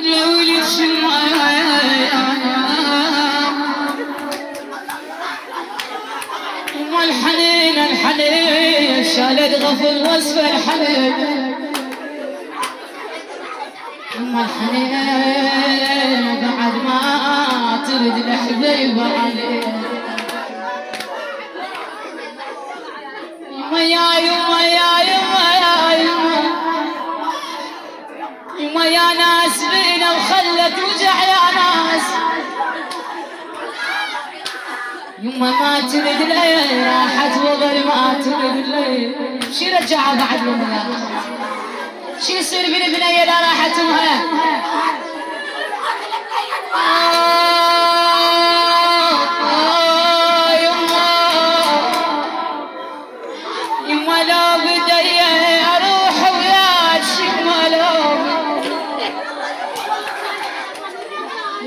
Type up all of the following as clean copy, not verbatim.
لولي الحنين الحنين شالت غفل وصف الحنين الحنين بعد ما ترد الحبيب عليه يما يا يما يا يما يا يما يما يا ناس بينا وخلت وجع يا ناس يما ما ترد الليل راحت وظل ما ترد الليل شي رجعها بعد يما شي يصير بالبنية لا راحت امها يما لو بدي اروح وياك يما لو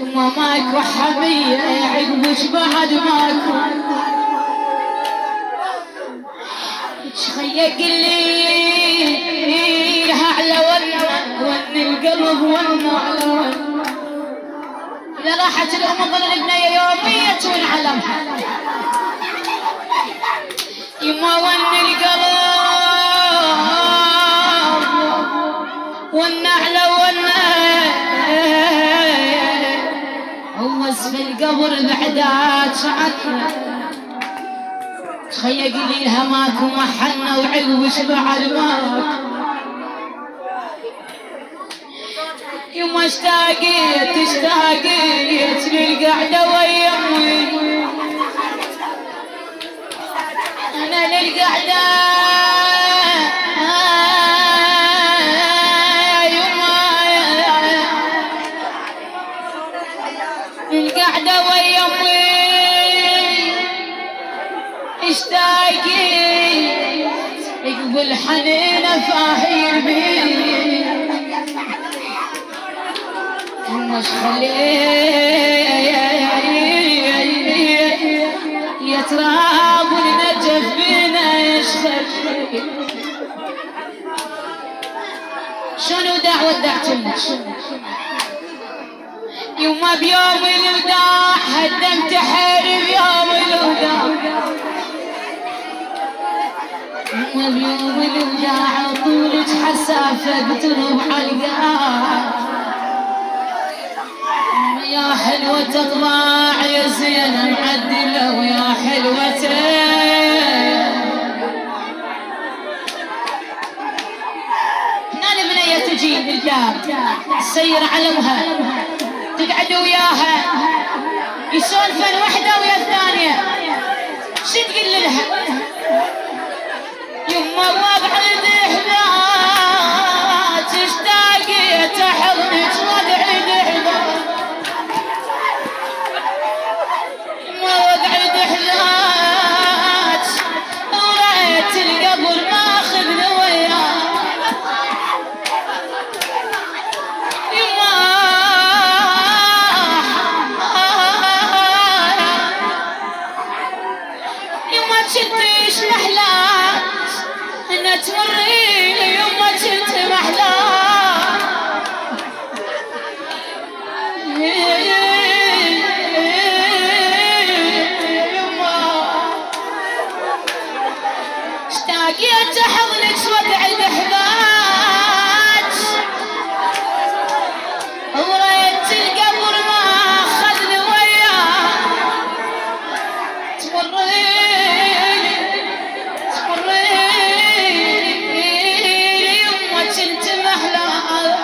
يما ماكو حمية عقبك بعد ماكو شخيق لي على ون القلب ون على ون إذا راحت الأم ظل البنية يومية تنعلم يما ون القلب ون على ون ووصف القبر بعدات عنا تخيق لي لها ماكو محنة وعقبش بعد ماكو يما اشتاقيت للقعدة ويا امي انا للقعدة يما للقعدة ويا امي اشتاقيت اقبل حنينة فاهير بي مش يا تراب ونجف بينا يشخل شنو دعوة ودعتلك يوم بيوم الوداع هدمت حيري بيوم الوداع يوم بيوم الوداع طولك حسافة بترب عالقاع يا حلوة تطلع يا زينة معدلة ويا حلوة هنا البنية تجي للباب تسير علمها تقعد وياها يسولفن وحدة ويا الثانية شو تقول لها يما وقعد حذات تشتاقي تحضنك وقعد حذات حذات وريت القبر ماخذني وياه يما يما جنتيش محلاه انها توريني يما جنت محلاه اشتاقيت حضنك وقعد حذات وريت القبر ما اخذني وياه تمريني يما كنت محلى